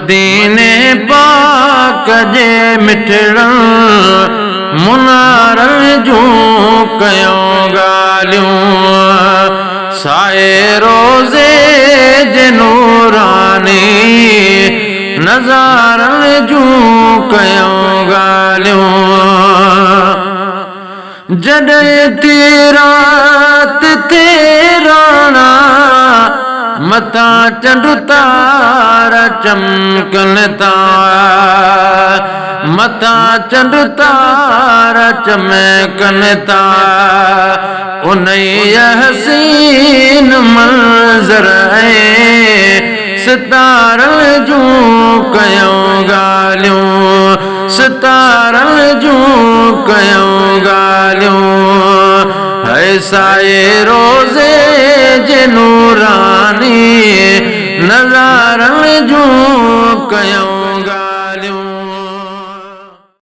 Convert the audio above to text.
मदीने पाक जे मिठड़न मुनारन जूं कयूं ॻाल्हियूं साए रोज़े जे नूरानी नज़ारन जूं कयूं ॻाल्हियूं जॾहिं थी रात थे राणा मथा चंड तारा चमकन ता मथा चंड तारा चमकन ता उन्हीं हसीन मंज़र सितारन जूं कयूं ॻाल्हियूं सितारन जूं कयूं ॻाल्हियूं है साए रोज़े जे नूरानी नज़ारन जूं कयूं